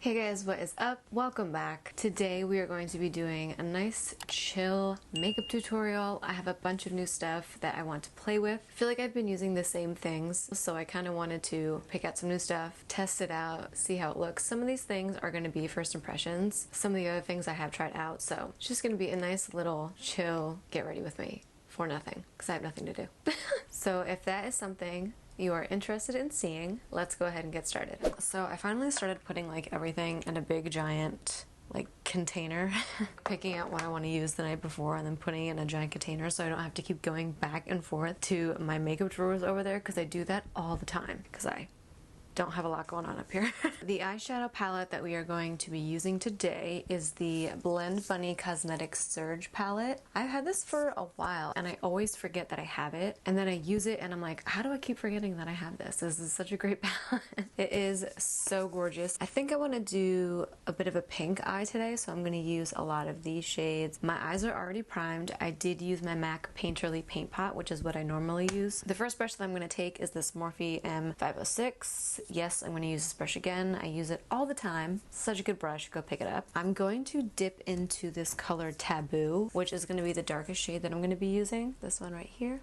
Hey guys, what is up? Welcome back. Today we are going to be doing a nice chill makeup tutorial. I have a bunch of new stuff that I want to play with. I feel like I've been using the same things, so I kind of wanted to pick out some new stuff, test it out, see how it looks. Some of these things are going to be first impressions. Some of the other things I have tried out, so it's just going to be a nice little chill get ready with me for nothing, because I have nothing to do. So if that is something you are interested in seeing, let's go ahead and get started. So I finally started putting like everything in a big giant like container, picking out what I want to use the night before and then putting it in a giant container so I don't have to keep going back and forth to my makeup drawers over there, because I do that all the time because I don't have a lot going on up here. The eyeshadow palette that we are going to be using today is the Blend Bunny Cosmetics Surge palette. I've had this for a while and I always forget that I have it, and then I use it and I'm like, how do I keep forgetting that I have this? This is such a great palette. It is so gorgeous. I think I want to do a bit of a pink eye today, so I'm going to use a lot of these shades. My eyes are already primed. I did use my MAC Painterly Paint Pot, which is what I normally use. The first brush that I'm going to take is this Morphe M506. Yes, I'm going to use this brush again. I use it all the time. Such a good brush. Go pick it up. I'm going to dip into this color Taboo, which is going to be the darkest shade that I'm going to be using. This one right here.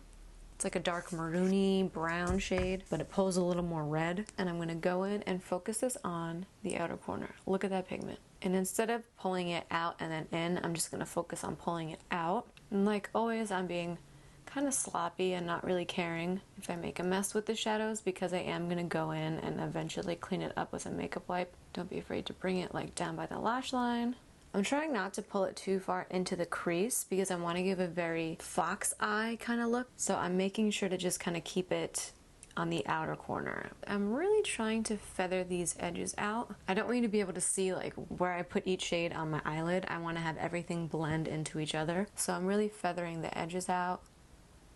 It's like a dark maroony brown shade, but it pulls a little more red. And I'm going to go in and focus this on the outer corner. Look at that pigment. And instead of pulling it out and then in, I'm just going to focus on pulling it out. And like always, I'm being kind of sloppy and not really caring if I make a mess with the shadows, because I am going to go in and eventually clean it up with a makeup wipe. Don't be afraid to bring it like down by the lash line. I'm trying not to pull it too far into the crease because I want to give a very fox eye kind of look. So I'm making sure to just kind of keep it on the outer corner. I'm really trying to feather these edges out. I don't want you to be able to see like where I put each shade on my eyelid. I want to have everything blend into each other. So I'm really feathering the edges out.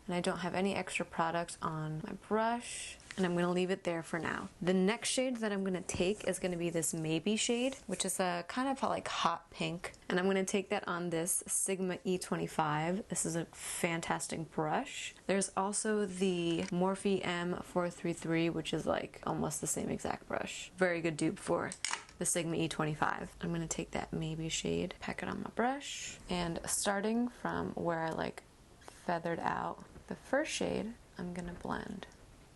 And I don't have any extra product on my brush, and I'm going to leave it there for now. The next shade that I'm going to take is going to be this Maybe shade, which is a kind of like hot pink, and I'm going to take that on this Sigma E25. This is a fantastic brush. There's also the Morphe M433, which is like almost the same exact brush. Very good dupe for the Sigma E25. I'm going to take that Maybe shade, pack it on my brush, and starting from where I like feathered out the first shade, I'm gonna blend.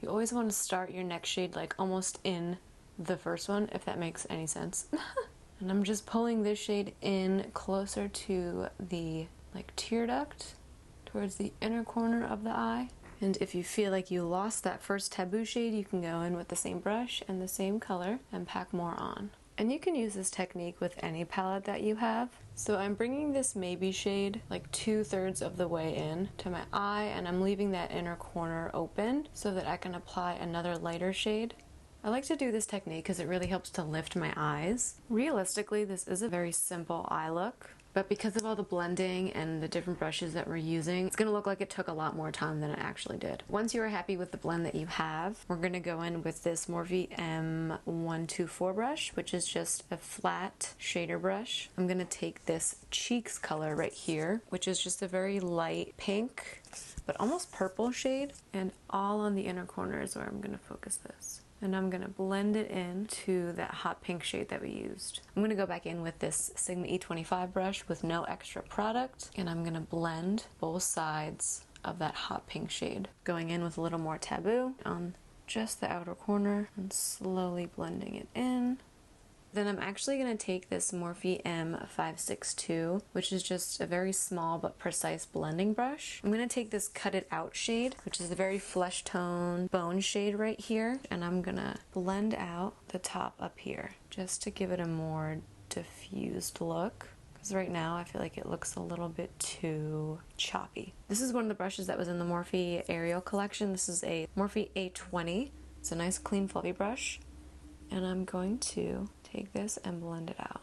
You always want to start your next shade like almost in the first one, if that makes any sense. And I'm just pulling this shade in closer to the like tear duct, towards the inner corner of the eye. And if you feel like you lost that first Taboo shade, you can go in with the same brush and the same color and pack more on. And you can use this technique with any palette that you have. So I'm bringing this Maybe shade like 2/3 of the way in to my eye, and I'm leaving that inner corner open so that I can apply another lighter shade. I like to do this technique because it really helps to lift my eyes. Realistically, this is a very simple eye look, but because of all the blending and the different brushes that we're using, it's gonna look like it took a lot more time than it actually did. Once you are happy with the blend that you have, we're gonna go in with this Morphe M124 brush, which is just a flat shader brush. I'm gonna take this Cheeks color right here, which is just a very light pink, but almost purple shade, and all on the inner corner is where I'm gonna focus this. And I'm going to blend it into that hot pink shade that we used. I'm going to go back in with this Sigma E25 brush with no extra product, and I'm going to blend both sides of that hot pink shade. Going in with a little more Taboo on just the outer corner and slowly blending it in. Then I'm actually going to take this Morphe M562, which is just a very small but precise blending brush. I'm going to take this Cut It Out shade, which is a very flesh tone bone shade right here, and I'm going to blend out the top up here just to give it a more diffused look. Because right now I feel like it looks a little bit too choppy. This is one of the brushes that was in the Morphe Aerial collection. This is a Morphe A20. It's a nice clean fluffy brush. And I'm going to take this and blend it out.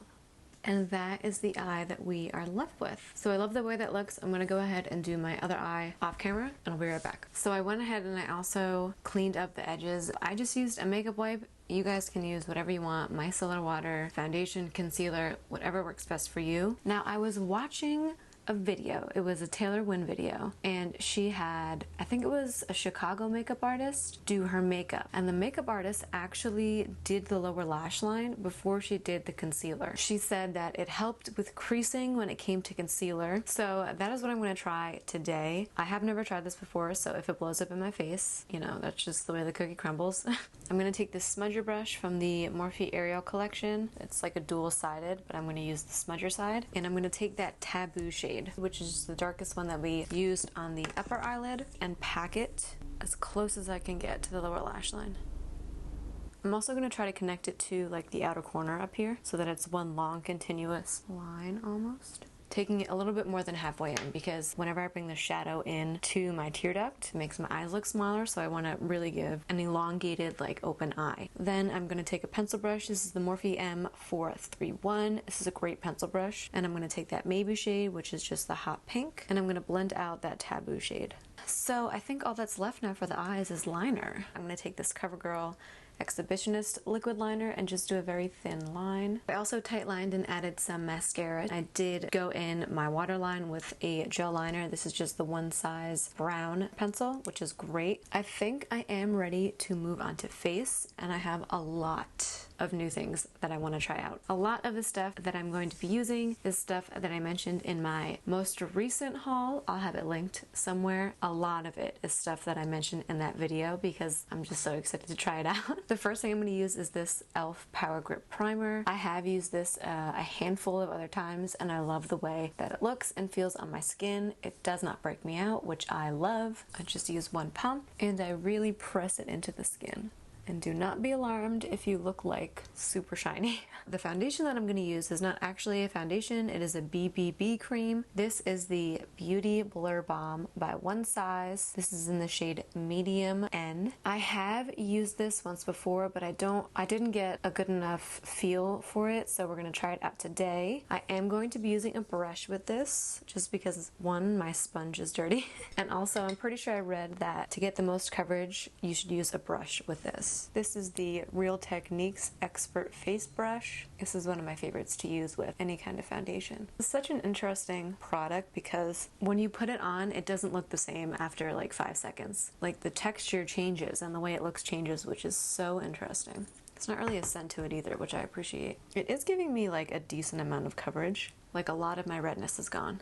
And that is the eye that we are left with. So I love the way that looks. I'm gonna go ahead and do my other eye off camera, and I'll be right back. So I went ahead and I also cleaned up the edges. I just used a makeup wipe. You guys can use whatever you want, micellar water, foundation, concealer, whatever works best for you. Now I was watching a video. It was a Taylor Wynn video, and she had, I think it was a Chicago makeup artist, do her makeup. And the makeup artist actually did the lower lash line before she did the concealer. She said that it helped with creasing when it came to concealer. So that is what I'm going to try today. I have never tried this before, so if it blows up in my face, you know, that's just the way the cookie crumbles. I'm going to take this smudger brush from the Morphe Aerial collection. It's like a dual-sided, but I'm going to use the smudger side. And I'm going to take that Taboo shade, which is the darkest one that we used on the upper eyelid, and pack it as close as I can get to the lower lash line. I'm also going to try to connect it to like the outer corner up here so that it's one long continuous line almost. Taking it a little bit more than halfway in, because whenever I bring the shadow in to my tear duct, it makes my eyes look smaller, so I want to really give an elongated like open eye. Then I'm going to take a pencil brush. This is the Morphe M431. This is a great pencil brush, and I'm going to take that Maybe shade, which is just the hot pink, and I'm going to blend out that Taboo shade. So I think all that's left now for the eyes is liner. I'm going to take this CoverGirl Exhibitionist liquid liner and just do a very thin line. I also tight lined and added some mascara. I did go in my waterline with a gel liner. This is just the one size brown pencil, which is great. I think I am ready to move on to face, and I have a lot of new things that I want to try out. A lot of the stuff that I'm going to be using is stuff that I mentioned in my most recent haul. I'll have it linked somewhere. A lot of it is stuff that I mentioned in that video because I'm just so excited to try it out. The first thing I'm going to use is this e.l.f. Power Grip Primer. I have used this a handful of other times, and I love the way that it looks and feels on my skin. It does not break me out, which I love. I just use one pump and I really press it into the skin. And do not be alarmed if you look like super shiny. The foundation that I'm going to use is not actually a foundation, it is a BBB cream. This is the Beauty Blur Balm by One Size. This is in the shade Medium N. I have used this once before, but I didn't get a good enough feel for it, so we're going to try it out today. I am going to be using a brush with this, just because one, my sponge is dirty, and also I'm pretty sure I read that to get the most coverage, you should use a brush with this. This is the Real Techniques Expert Face Brush. This is one of my favorites to use with any kind of foundation. It's such an interesting product because when you put it on, it doesn't look the same after like 5 seconds. Like the texture changes and the way it looks changes, which is so interesting. It's not really a scent to it either, which I appreciate. It is giving me like a decent amount of coverage. Like a lot of my redness is gone.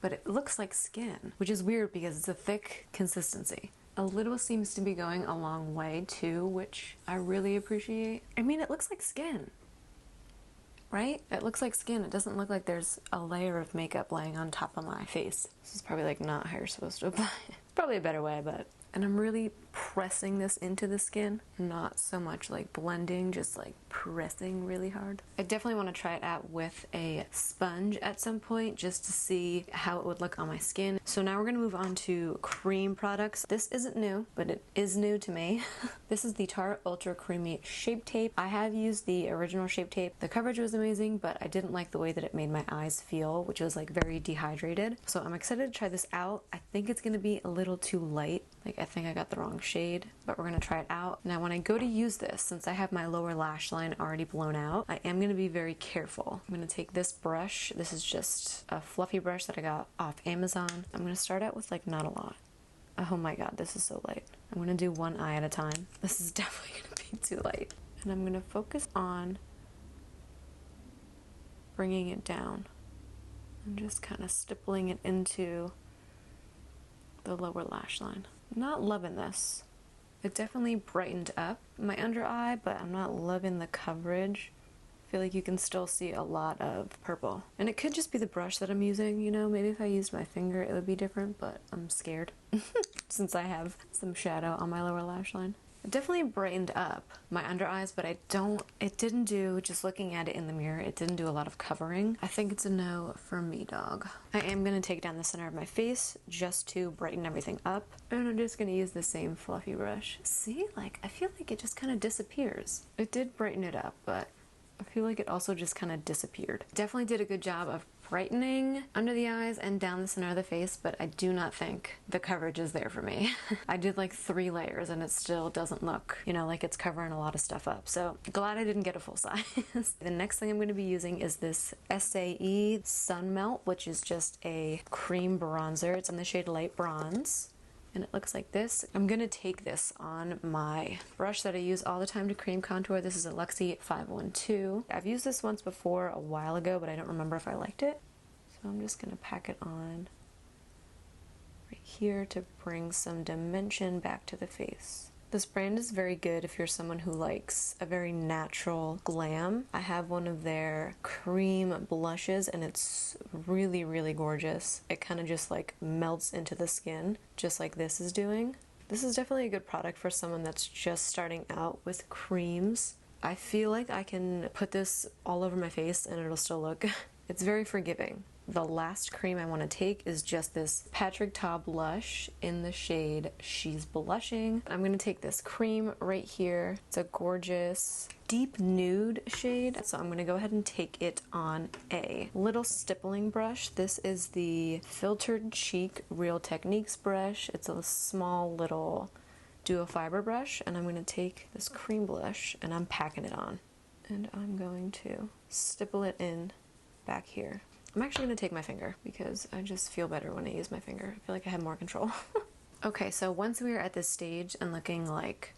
But it looks like skin, which is weird because it's a thick consistency. A little seems to be going a long way too, which I really appreciate. I mean, it looks like skin, right? It looks like skin. It doesn't look like there's a layer of makeup laying on top of my face. This is probably like not how you're supposed to apply it. Probably a better way, but... And I'm really pressing this into the skin, not so much like blending, just like pressing really hard. I definitely want to try it out with a sponge at some point just to see how it would look on my skin. So now we're going to move on to cream products. This isn't new, but it is new to me. This is the Tarte Ultra Creamy Shape Tape. I have used the original Shape Tape. The coverage was amazing, but I didn't like the way that it made my eyes feel, which was like very dehydrated. So I'm excited to try this out. I think it's going to be a little too light. Like I think I got the wrong shade, but we're gonna try it out. Now when I go to use this, since I have my lower lash line already blown out, I am gonna be very careful. I'm gonna take this brush. This is just a fluffy brush that I got off Amazon. I'm gonna start out with like not a lot. Oh my god, this is so light. I'm gonna do one eye at a time. This is definitely gonna be too light. And I'm gonna focus on bringing it down. I'm just kind of stippling it into the lower lash line. Not loving this. It definitely brightened up my under eye, but I'm not loving the coverage. I feel like you can still see a lot of purple. And it could just be the brush that I'm using, you know, maybe if I used my finger it would be different, but I'm scared since I have some shadow on my lower lash line. It definitely brightened up my under eyes, but it didn't do, just looking at it in the mirror, it didn't do a lot of covering. I think it's a no for me, dog. I am going to take down the center of my face just to brighten everything up. And I'm just going to use the same fluffy brush. See, like, I feel like it just kind of disappears. It did brighten it up, but I feel like it also just kind of disappeared. Definitely did a good job of brightening under the eyes and down the center of the face, but I do not think the coverage is there for me. I did like 3 layers and it still doesn't look, you know, like it's covering a lot of stuff up. So glad I didn't get a full size. The next thing I'm going to be using is this Saie Sun Melt, which is just a cream bronzer. It's in the shade Light Bronze. And it looks like this. I'm gonna take this on my brush that I use all the time to cream contour. This is a Luxie 512. I've used this once before a while ago, but I don't remember if I liked it. So I'm just gonna pack it on right here to bring some dimension back to the face. This brand is very good if you're someone who likes a very natural glam. I have one of their cream blushes and it's really, really gorgeous. It kind of just like melts into the skin, just like this is doing. This is definitely a good product for someone that's just starting out with creams. I feel like I can put this all over my face and it'll still look, it's very forgiving. The last cream I want to take is just this Patrick Ta blush in the shade She's Blushing. I'm going to take this cream right here. It's a gorgeous deep nude shade. So I'm going to go ahead and take it on a little stippling brush. This is the Filtered Cheek Real Techniques brush. It's a small little duo fiber brush, and I'm going to take this cream blush and I'm packing it on. And I'm going to stipple it in back here. I'm actually going to take my finger because I just feel better when I use my finger. I feel like I have more control. Okay, so once we are at this stage and looking like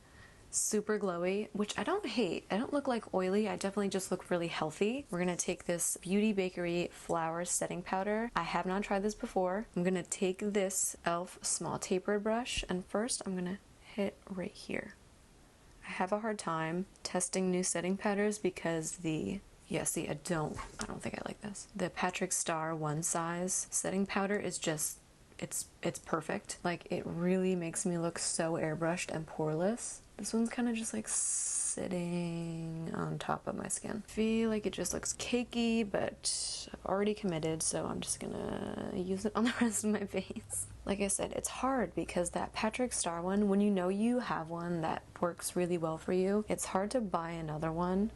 super glowy, which I don't hate. I don't look like oily. I definitely just look really healthy. We're going to take this Beauty Bakerie Flower Setting Powder. I have not tried this before. I'm going to take this e.l.f. small tapered brush and first I'm going to hit right here. I have a hard time testing new setting powders because yeah, see, I don't think I like this. The Patrick Star One Size setting powder is just, it's perfect. Like, it really makes me look so airbrushed and poreless. This one's kind of just like sitting on top of my skin. I feel like it just looks cakey, but I've already committed, so I'm just gonna use it on the rest of my face. Like I said, it's hard because that Patrick Star one, when you know you have one that works really well for you, it's hard to buy another one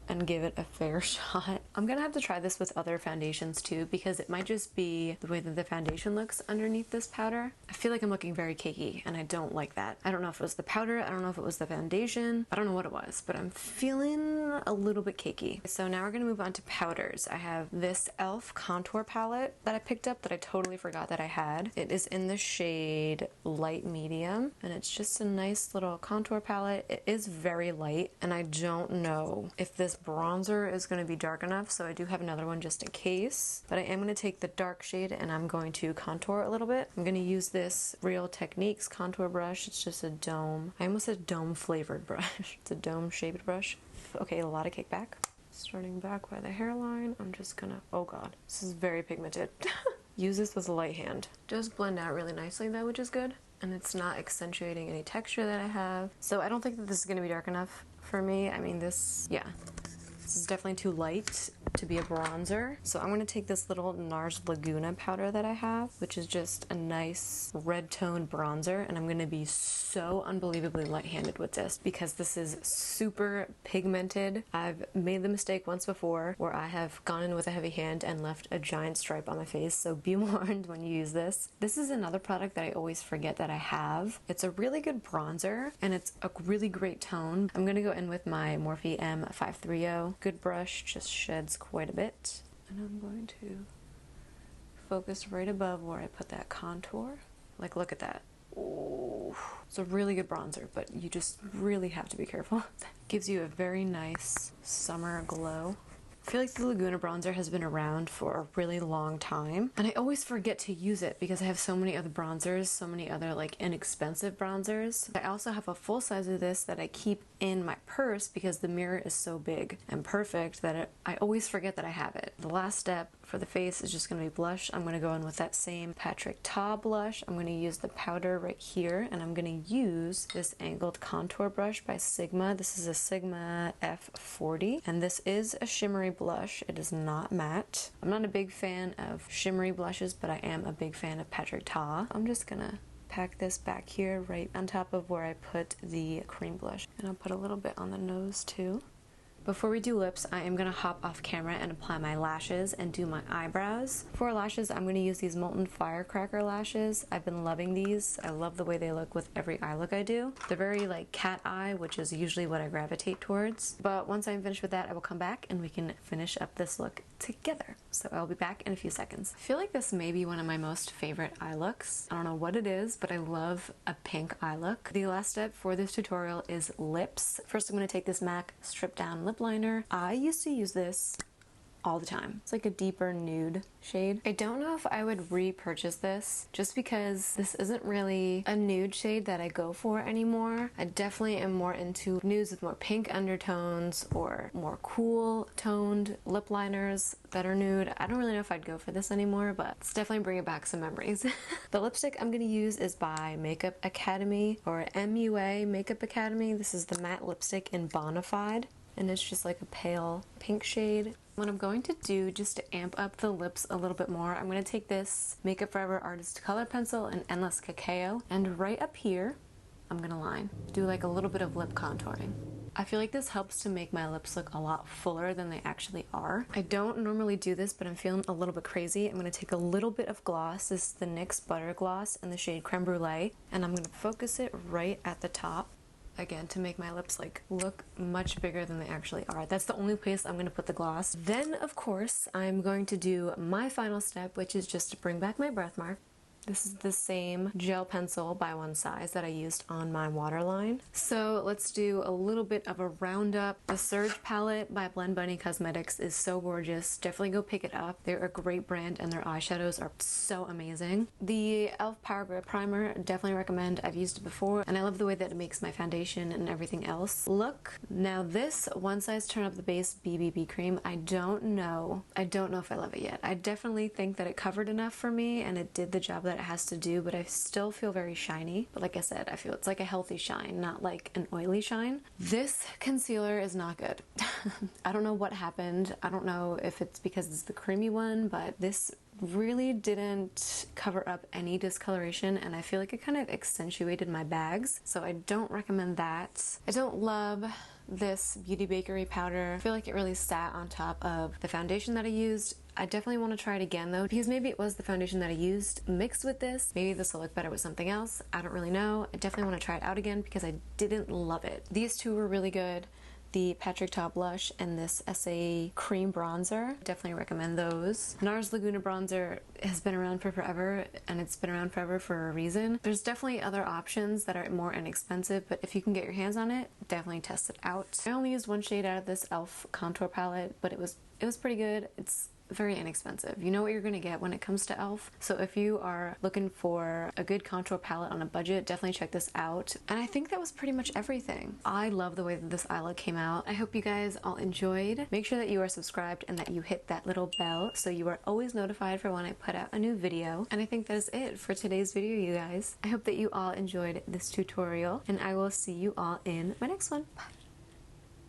and give it a fair shot. I'm gonna have to try this with other foundations too because it might just be the way that the foundation looks underneath this powder. I feel like I'm looking very cakey and I don't like that. I don't know if it was the powder, I don't know if it was the foundation, I don't know what it was, but I'm feeling a little bit cakey. So now we're gonna move on to powders. I have this e.l.f. contour palette that I picked up that I totally forgot that I had. It is in the shade Light Medium and it's just a nice little contour palette. It is very light and I don't know if this bronzer is going to be dark enough, so I do have another one just in case, but I am going to take the dark shade and I'm going to contour a little bit. I'm going to use this Real Techniques contour brush. It's just a dome, I almost said dome flavored brush. It's a dome shaped brush. Okay, a lot of kickback. Starting back by the hairline, I'm just gonna, oh god, this is very pigmented. Use this with a light hand. Does blend out really nicely though, which is good, and it's not accentuating any texture that I have, so I don't think that this is going to be dark enough for me. I mean, this is definitely too light to be a bronzer. So I'm going to take this little Nars Laguna powder that I have, which is just a nice red tone bronzer, and I'm going to be so unbelievably light-handed with this because this is super pigmented. I've made the mistake once before where I have gone in with a heavy hand and left a giant stripe on my face, so be warned when you use this. This is another product that I always forget that I have. It's a really good bronzer and it's a really great tone. I'm going to go in with my Morphe M530. Good brush, just sheds quite a bit. And I'm going to focus right above where I put that contour. Like, look at that. Oh, it's a really good bronzer, but you just really have to be careful. Gives you a very nice summer glow. I feel like the Laguna bronzer has been around for a really long time, and I always forget to use it because I have so many other bronzers, so many other like inexpensive bronzers. I also have a full size of this that I keep in my purse because the mirror is so big and perfect that I always forget that I have it. The last step for the face is just going to be blush. I'm going to go in with that same Patrick Ta blush. I'm going to use the powder right here, and I'm going to use this angled contour brush by Sigma. This is a Sigma F40, and this is a shimmery blush. It is not matte. I'm not a big fan of shimmery blushes, but I am a big fan of Patrick Ta. I'm just going to pack this back here right on top of where I put the cream blush. And I'll put a little bit on the nose too. Before we do lips, I am gonna hop off camera and apply my lashes and do my eyebrows. For lashes, I'm gonna use these Molten Firecracker lashes. I've been loving these. I love the way they look with every eye look I do. They're very like cat eye, which is usually what I gravitate towards. But once I'm finished with that, I will come back and we can finish up this look together. So I'll be back in a few seconds. I feel like this may be one of my most favorite eye looks. I don't know what it is, but I love a pink eye look. The last step for this tutorial is lips. First, I'm gonna take this MAC Stripdown lip liner. I used to use this all the time. It's like a deeper nude shade. I don't know if I would repurchase this just because this isn't really a nude shade that I go for anymore. I definitely am more into nudes with more pink undertones or more cool toned lip liners that are nude. I don't really know if I'd go for this anymore, but it's definitely bringing back some memories. The lipstick I'm gonna use is by Makeup Academy or MUA Makeup Academy. This is the matte lipstick in Bonafide, and it's just like a pale pink shade. What I'm going to do, just to amp up the lips a little bit more, I'm going to take this Makeup Forever Artist Color Pencil in Endless Cacao, and right up here, I'm going to line. Do like a little bit of lip contouring. I feel like this helps to make my lips look a lot fuller than they actually are. I don't normally do this, but I'm feeling a little bit crazy. I'm going to take a little bit of gloss. This is the NYX Butter Gloss in the shade Creme Brulee, and I'm going to focus it right at the top. Again, to make my lips like look much bigger than they actually are. That's the only place I'm going to put the gloss. Then, of course, I'm going to do my final step, which is just to bring back my birthmark. This is the same gel pencil by One Size that I used on my waterline. So let's do a little bit of a roundup. The Surge palette by Blend Bunny Cosmetics is so gorgeous. Definitely go pick it up. They're a great brand and their eyeshadows are so amazing. The e.l.f. Power Grip Primer, definitely recommend. I've used it before and I love the way that it makes my foundation and everything else look. Now this One Size Turn Up the Base BB cream, I don't know if I love it yet. I definitely think that it covered enough for me and it did the job that it has to do, but I still feel very shiny. But like I said, I feel it's like a healthy shine, not like an oily shine. This concealer is not good. I don't know what happened. I don't know if it's because it's the creamy one, but this really didn't cover up any discoloration and I feel like it kind of accentuated my bags, so I don't recommend that. I don't love this Beauty Bakerie powder. I feel like it really sat on top of the foundation that I used. I definitely want to try it again though, because maybe it was the foundation that I used mixed with this. Maybe this will look better with something else. I don't really know. I definitely want to try it out again because I didn't love it. These two were really good. The Patrick Ta blush and this Saie cream bronzer. Definitely recommend those. Nars Laguna bronzer has been around for forever and it's been around forever for a reason. There's definitely other options that are more inexpensive, but if you can get your hands on it, definitely test it out. I only used one shade out of this e.l.f. contour palette, but it was pretty good. It's very inexpensive. You know what you're gonna get when it comes to e.l.f. So if you are looking for a good contour palette on a budget, definitely check this out. And I think that was pretty much everything. I love the way that this eye look came out. I hope you guys all enjoyed. Make sure that you are subscribed and that you hit that little bell so you are always notified for when I put out a new video. And I think that is it for today's video, you guys. I hope that you all enjoyed this tutorial and I will see you all in my next one. Bye.